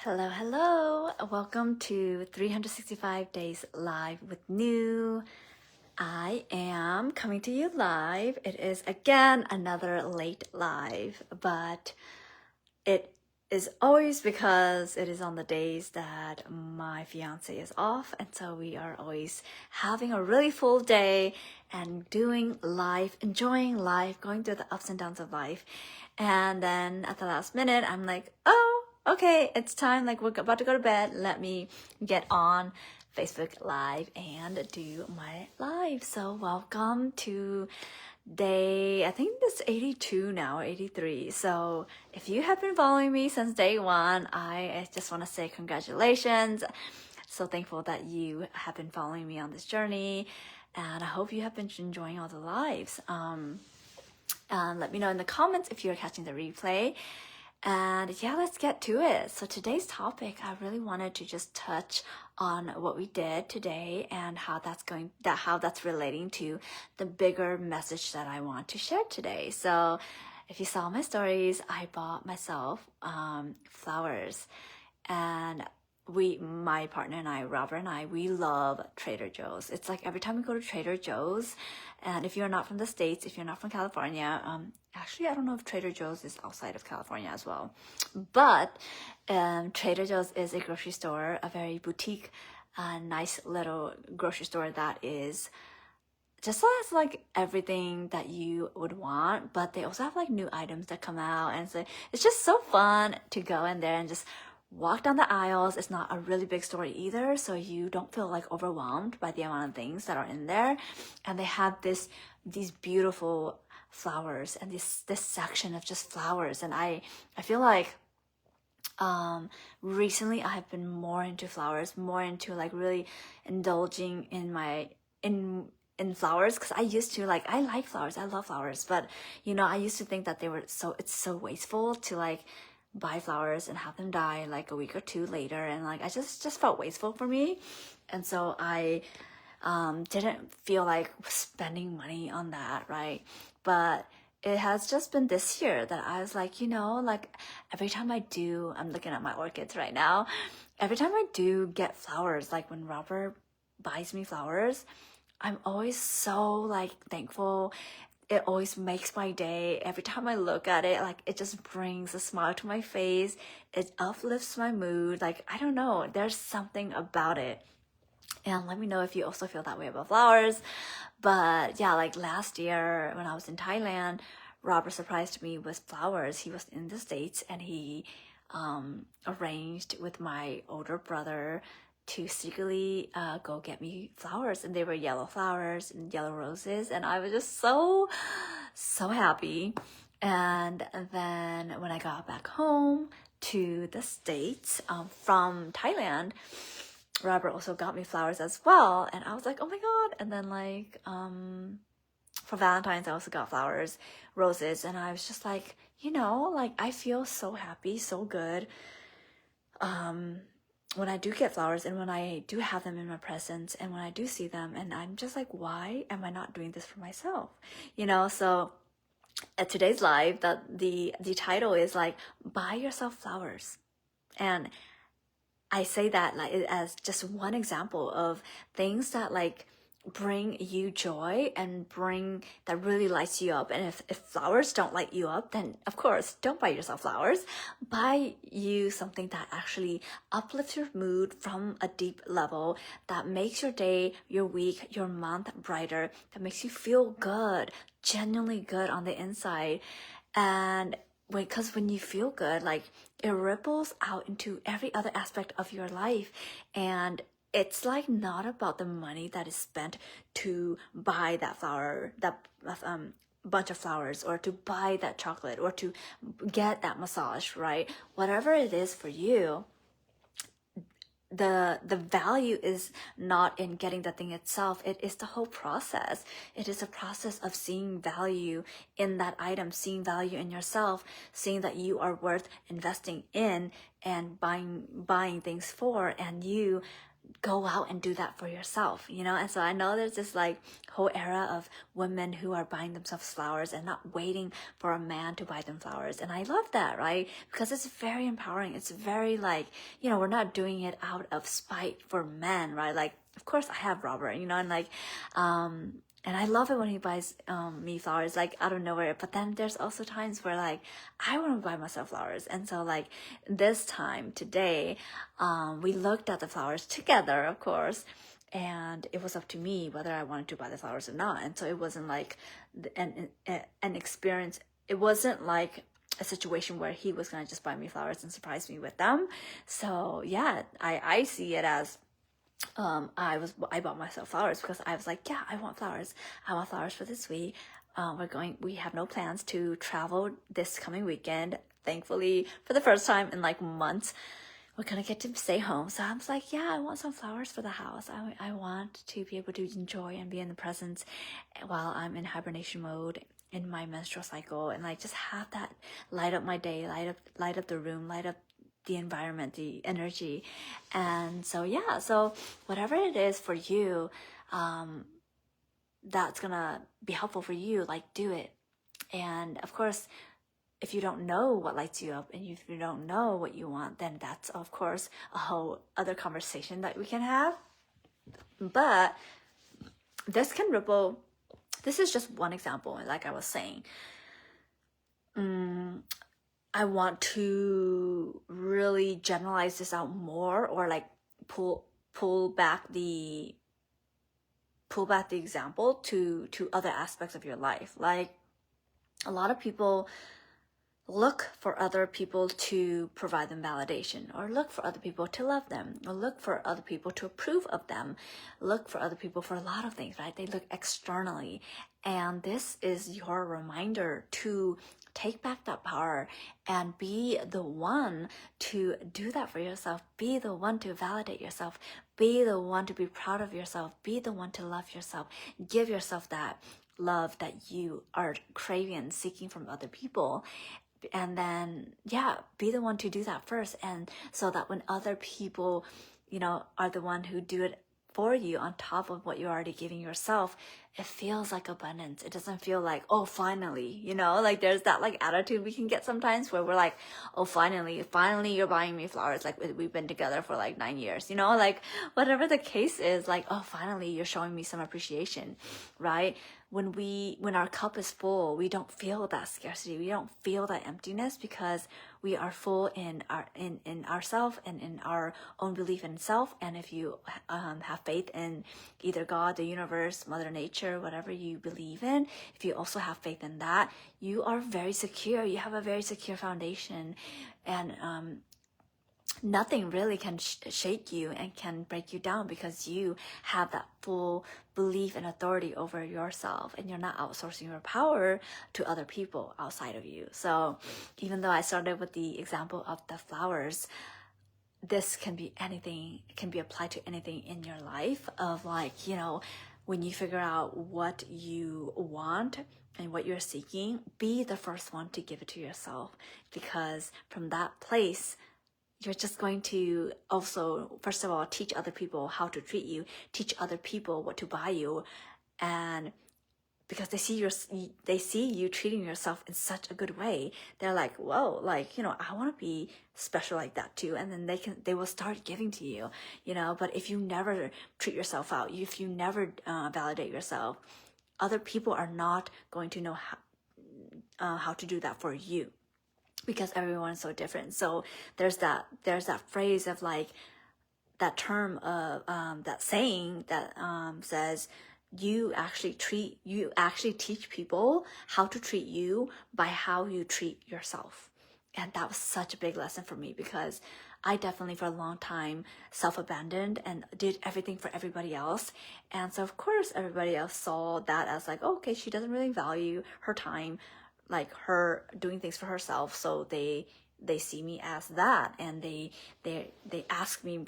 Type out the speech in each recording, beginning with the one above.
Hello, hello. Welcome to 365 Days Live with New. I am coming to you live. It is again another late live, but it is always because it is on the days that my fiance is off, and so we are always having a really full day and doing life, enjoying life, going through the ups and downs of life. And then at the last minute, I'm like, oh, okay, it's time. Like, we're about to go to bed. Let me get on Facebook Live and do my live. So welcome to day, I think it's 82 now, 83. So if you have been following me since day one, I just want to say congratulations. So thankful that you have been following me on this journey, and I hope you have been enjoying all the lives. Let me know in the comments if you're catching the replay. And yeah, let's get to it. So today's topic, I really wanted to just touch on what we did today and how that's relating to the bigger message that I want to share today. So if you saw my stories, I bought myself flowers, and my partner and I, Robert and I, we love Trader Joe's. It's like every time we go to Trader Joe's, and if you're not from the States, if you're not from California, actually, I don't know if Trader Joe's is outside of California as well, but Trader Joe's is a grocery store, a very boutique, nice little grocery store that is just has like everything that you would want, but they also have like new items that come out, and so it's just so fun to go in there and just walk down the aisles. It's not a really big store either, so you don't feel like overwhelmed by the amount of things that are in there. And they have these beautiful flowers and this section of just flowers, and I feel like recently I have been more into flowers, more into like really indulging in flowers, because I used to like, I like flowers, I love flowers, but I used to think that it's so wasteful to like buy flowers and have them die like a week or two later, and like I just felt wasteful for me, and so I didn't feel like spending money on that, right? But it has just been this year that I was like, like every time I'm looking at my orchids right now, every time I do get flowers, like when Robert buys me flowers, I'm always so like thankful. It always makes my day. Every time I look at it, like it just brings a smile to my face. It uplifts my mood. Like, I don't know, there's something about it. And let me know if you also feel that way about flowers. But yeah, like last year when I was in Thailand, Robert surprised me with flowers. He was in the States, and he arranged with my older brother to secretly go get me flowers, and they were yellow flowers and yellow roses, and I was just so happy. And then when I got back home to the States from Thailand, Robert also got me flowers as well, and I was like, oh my god. And then like for Valentine's I also got flowers, roses, and I was just like, like I feel so happy, so good when I do get flowers, and when I do have them in my presence, and when I do see them, and I'm just like, why am I not doing this for myself? So at today's live, the title is like, buy yourself flowers. And I say that like as just one example of things that like bring you joy and that really lights you up. And if flowers don't light you up, then of course don't buy yourself flowers. Buy you something that actually uplifts your mood from a deep level, that makes your day, your week, your month brighter, that makes you feel good, genuinely good on the inside. And because when you feel good, like it ripples out into every other aspect of your life. And it's like not about the money that is spent to buy that flower, that bunch of flowers, or to buy that chocolate, or to get that massage, right? Whatever it is for you, the value is not in getting the thing itself. It is the whole process. It is a process of seeing value in that item, seeing value in yourself, seeing that you are worth investing in and buying things for, and you go out and do that for yourself, you know? And so I know there's this like whole era of women who are buying themselves flowers and not waiting for a man to buy them flowers. And I love that, right? Because it's very empowering. It's very like, you know, we're not doing it out of spite for men, right? Like, of course I have Robert, you know, and like, and I love it when he buys me flowers like out of nowhere. But then there's also times where like I want to buy myself flowers. And so like this time today, we looked at the flowers together, of course, and it was up to me whether I wanted to buy the flowers or not. And so it wasn't like an experience. It wasn't like a situation where he was gonna just buy me flowers and surprise me with them. So yeah, I see it as I bought myself flowers because I was like, yeah, I want flowers. I want flowers for this week. We have no plans to travel this coming weekend. Thankfully, for the first time in like months, we're gonna get to stay home. So I was like, yeah, I want some flowers for the house. I want to be able to enjoy and be in the presence while I'm in hibernation mode in my menstrual cycle, and like just have that light up my day, light up the room, light up the environment, the energy. And so yeah, so whatever it is for you, that's gonna be helpful for you, like do it. And of course, if you don't know what lights you up and if you don't know what you want, then that's of course a whole other conversation that we can have. But this can ripple. This is just one example, like I was saying. I want to really generalize this out more, or like pull back the example to other aspects of your life. Like a lot of people look for other people to provide them validation, or look for other people to love them, or look for other people to approve of them, look for other people for a lot of things, right? They look externally. And this is your reminder to take back that power and be the one to do that for yourself. Be the one to validate yourself. Be the one to be proud of yourself. Be the one to love yourself. Give yourself that love that you are craving and seeking from other people. And then, yeah, be the one to do that first. And so that when other people, you know, are the one who do it for you on top of what you're already giving yourself, it feels like abundance. It doesn't feel like, oh, finally, you know, like there's that like attitude we can get sometimes where we're like, oh, finally you're buying me flowers. Like we've been together for like 9 years, you know, like whatever the case is, like, oh, finally you're showing me some appreciation, right? When our cup is full, we don't feel that scarcity. We don't feel that emptiness because we are full in ourself and in our own belief in self. And if you have faith in either God, the universe, Mother Nature, whatever you believe in, if you also have faith in that, you are very secure. You have a very secure foundation, and nothing really can shake you and can break you down because you have that full belief and authority over yourself, and you're not outsourcing your power to other people outside of you. So even though I started with the example of the flowers, this can be anything, it can be applied to anything in your life of like, you know, when you figure out what you want and what you're seeking, be the first one to give it to yourself, because from that place, you're just going to also, first of all, teach other people how to treat you, teach other people what to buy you. And because they see you treating yourself in such a good way, they're like, whoa, like, you know, I want to be special like that too. And then they will start giving to you, you know. But if you never treat yourself out, if you never validate yourself, other people are not going to know how to do that for you, because everyone's so different. So there's that phrase of like, that term of that saying that says, you actually teach people how to treat you by how you treat yourself. And that was such a big lesson for me, because I definitely for a long time self-abandoned and did everything for everybody else. And so of course everybody else saw that as like, oh, okay, she doesn't really value her time, like her doing things for herself. So they see me as that, and they ask me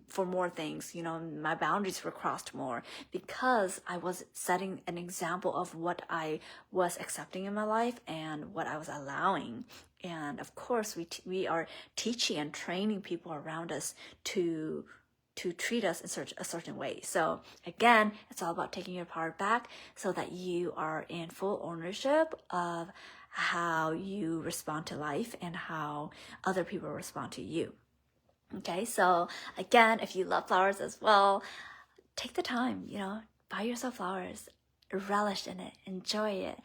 for more things, you know. My boundaries were crossed more because I was setting an example of what I was accepting in my life and what I was allowing. And of course we are teaching and training people around us to to treat us in a certain way. So again, it's all about taking your power back so that you are in full ownership of how you respond to life and how other people respond to you. Okay, so again, if you love flowers as well, take the time, buy yourself flowers, relish in it, enjoy it.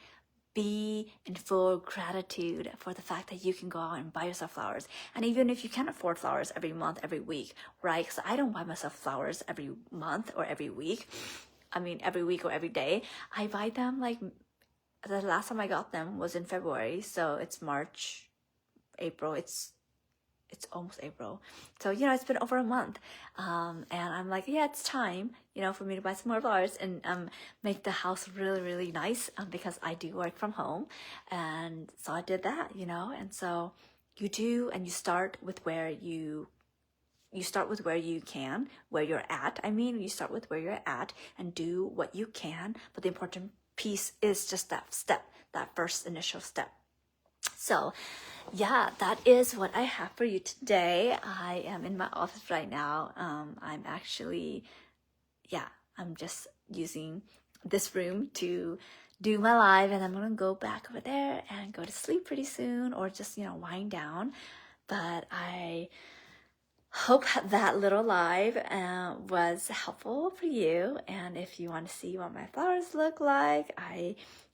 Be in full gratitude for the fact that you can go out and buy yourself flowers. And even if you can't afford flowers every month, every week, right? Because I don't buy myself flowers every month or every week. I mean, every week or every day. I buy them like, the last time I got them was in February. So it's March, April. It's almost April. So, it's been over a month. And I'm like, yeah, it's time, for me to buy some more flowers and make the house really, really nice because I do work from home. And so I did that, and so you do, and you start with where you start with where you can, where you're at. You start with where you're at and do what you can. But the important piece is just that step, that first initial step. So yeah, that is what I have for you today. I am in my office right now. I'm actually, I'm just using this room to do my live, and I'm gonna go back over there and go to sleep pretty soon, or just, wind down. But I hope that little live was helpful for you. And if you want to see what my flowers look like,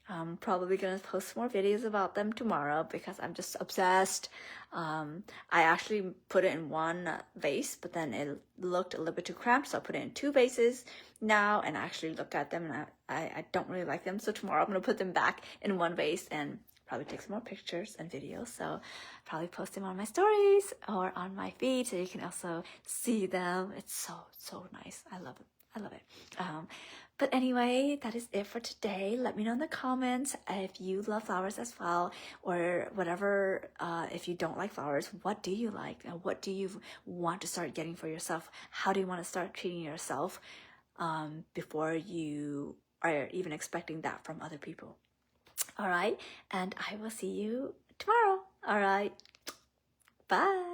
I'm probably going to post more videos about them tomorrow because I'm just obsessed. I actually put it in one vase, but then it looked a little bit too cramped, so I put it in 2 vases now and actually look at them, and I don't really like them. So tomorrow I'm going to put them back in 1 vase and probably take some more pictures and videos. So probably post them on my stories or on my feed so you can also see them. It's so nice. I love it. But anyway, that is it for today. Let me know in the comments if you love flowers as well, or whatever. If you don't like flowers, what do you like? And what do you want to start getting for yourself? How do you want to start treating yourself before you are even expecting that from other people? All right, and I will see you tomorrow. All right, bye.